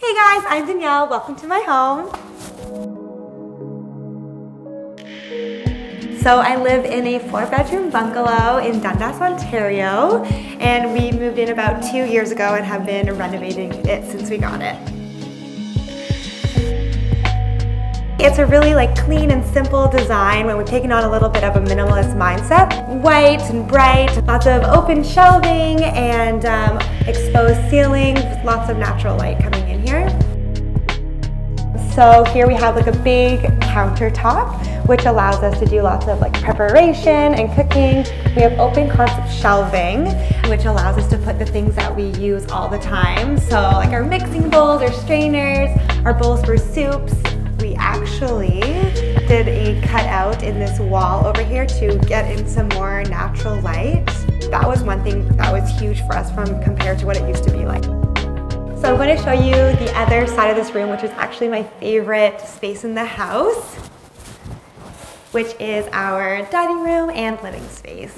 Hey guys, I'm Danielle. Welcome to my home. So I live in a 4-bedroom bungalow in Dundas, Ontario, and we moved in about 2 years ago and have been renovating it since we got it. It's a really clean and simple design when we're taking on a little bit of a minimalist mindset. White and bright, lots of open shelving and exposed ceilings, lots of natural light coming in here. So here we have a big countertop, which allows us to do lots of preparation and cooking. We have open concept shelving, which allows us to put the things that we use all the time. So our mixing bowls, our strainers, our bowls for soups. We actually did a cutout in this wall over here to get in some more natural light. That was one thing that was huge for us compared to what it used to be like. So I'm going to show you the other side of this room, which is actually my favorite space in the house, which is our dining room and living space.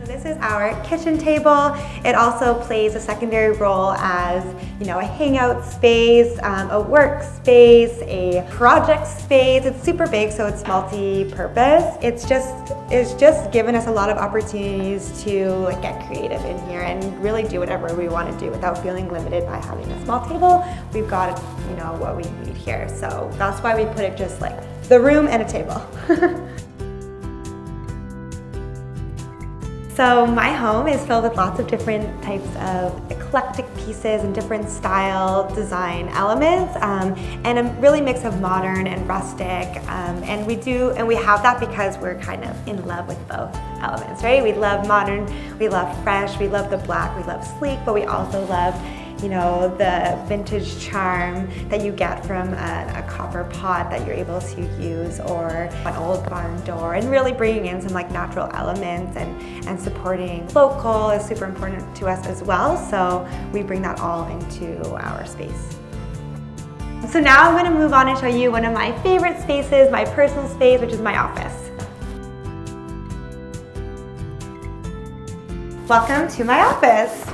So this is our kitchen table. It also plays a secondary role as, a hangout space, a work space, a project space. It's super big, so it's multi-purpose. It's just given us a lot of opportunities to get creative in here and really do whatever we want to do without feeling limited by having a small table. We've got, what we need here. So that's why we put it just the room and a table. So my home is filled with lots of different types of eclectic pieces and different style design elements, and a really mix of modern and rustic. And we have that because we're kind of in love with both elements, right? We love modern, we love fresh, we love the black, we love sleek, but we also love the vintage charm that you get from a copper pot that you're able to use, or an old barn door, and really bringing in some natural elements and supporting local is super important to us as well. So we bring that all into our space. So now I'm going to move on and show you one of my favorite spaces, my personal space, which is my office. Welcome to my office.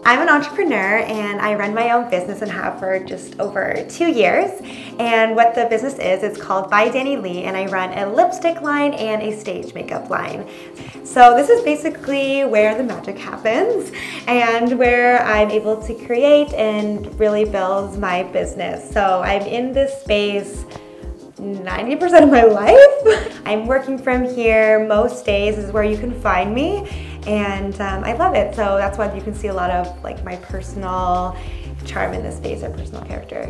I'm an entrepreneur and I run my own business and have for just over 2 years. And what the business is, it's called BY DANILEA, and I run a lipstick line and a stage makeup line. So this is basically where the magic happens and where I'm able to create and really build my business. So I'm in this space 90% of my life. I'm working from here most days. This is where you can find me. And I love it. So that's why you can see a lot of my personal charm in this space, or personal character.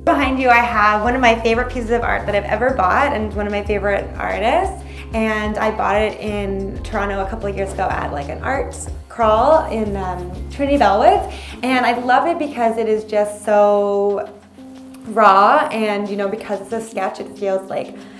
Behind you I have one of my favorite pieces of art that I've ever bought, and one of my favorite artists. And I bought it in Toronto a couple of years ago at an arts crawl in Trinity Bellwoods. And I love it because it is just so raw, and because it's a sketch, it feels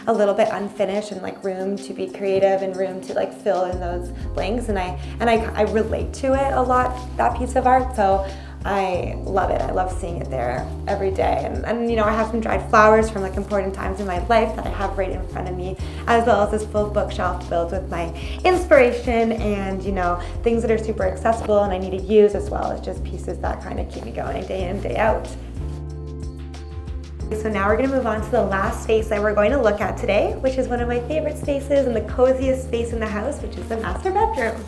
a little bit unfinished, and room to be creative and room to fill in those blanks, and I relate to it a lot, that piece of art. So I love it. I love seeing it there every day. And I have some dried flowers from important times in my life that I have right in front of me, as well as this full bookshelf filled with my inspiration and things that are super accessible and I need to use, as well as just pieces that kind of keep me going day in, day out. So now we're going to move on to the last space that we're going to look at today, which is one of my favorite spaces and the coziest space in the house, which is the master bedroom.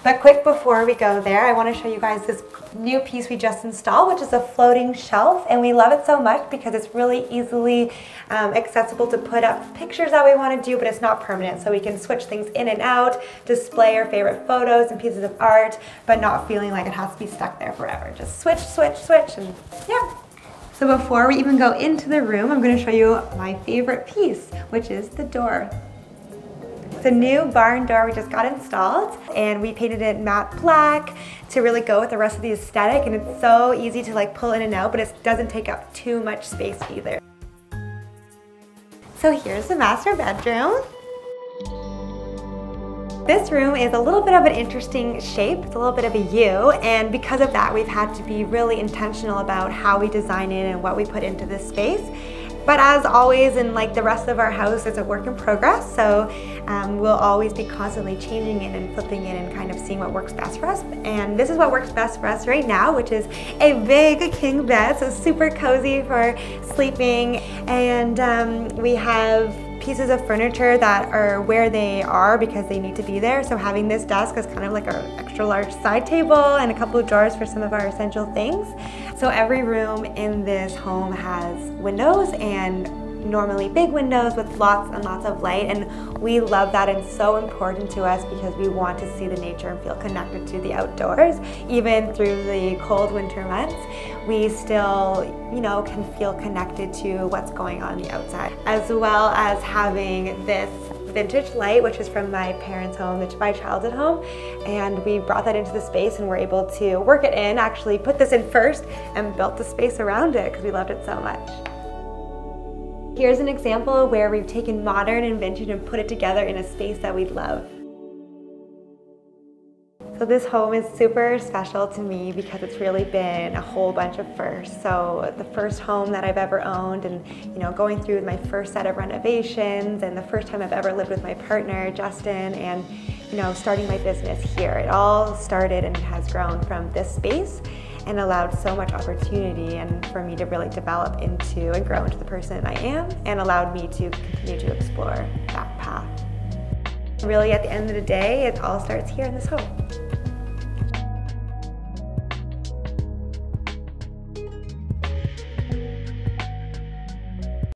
But quick before we go there, I want to show you guys this new piece we just installed, which is a floating shelf, and we love it so much because it's really easily accessible to put up pictures that we want to do, but it's not permanent, so we can switch things in and out, display our favorite photos and pieces of art, but not feeling like it has to be stuck there forever. Just switch, switch, switch, and yeah. So before we even go into the room, I'm going to show you my favorite piece, which is the door. It's a new barn door we just got installed, and we painted it matte black to really go with the rest of the aesthetic, and it's so easy to pull in and out, but it doesn't take up too much space either. So here's the master bedroom. This room is a little bit of an interesting shape. It's a little bit of a U, and because of that, we've had to be really intentional about how we design it and what we put into this space. But as always, in like the rest of our house, it's a work in progress. So we'll always be constantly changing it and flipping it and kind of seeing what works best for us. And this is what works best for us right now, which is a big king bed, so super cozy for sleeping. And we have pieces of furniture that are where they are because they need to be there. So having this desk is kind of like our extra large side table and a couple of drawers for some of our essential things. So every room in this home has windows, and normally big windows with lots and lots of light, and we love that. It's so important to us because we want to see the nature and feel connected to the outdoors. Even through the cold winter months, we still, you know, can feel connected to what's going on the outside. As well as having this vintage light, which is from my parents' home, my childhood home, and we brought that into the space and were able to work it in, actually put this in first and built the space around it because we loved it so much. Here's an example where we've taken modern and vintage and put it together in a space that we love. So this home is super special to me because it's really been a whole bunch of firsts. So the first home that I've ever owned, and you know, going through my first set of renovations, and the first time I've ever lived with my partner, Justin, and you know, starting my business here. It all started and has grown from this space and allowed so much opportunity and for me to really develop into and grow into the person I am, and allowed me to continue to explore that path. Really, at the end of the day, it all starts here in this home.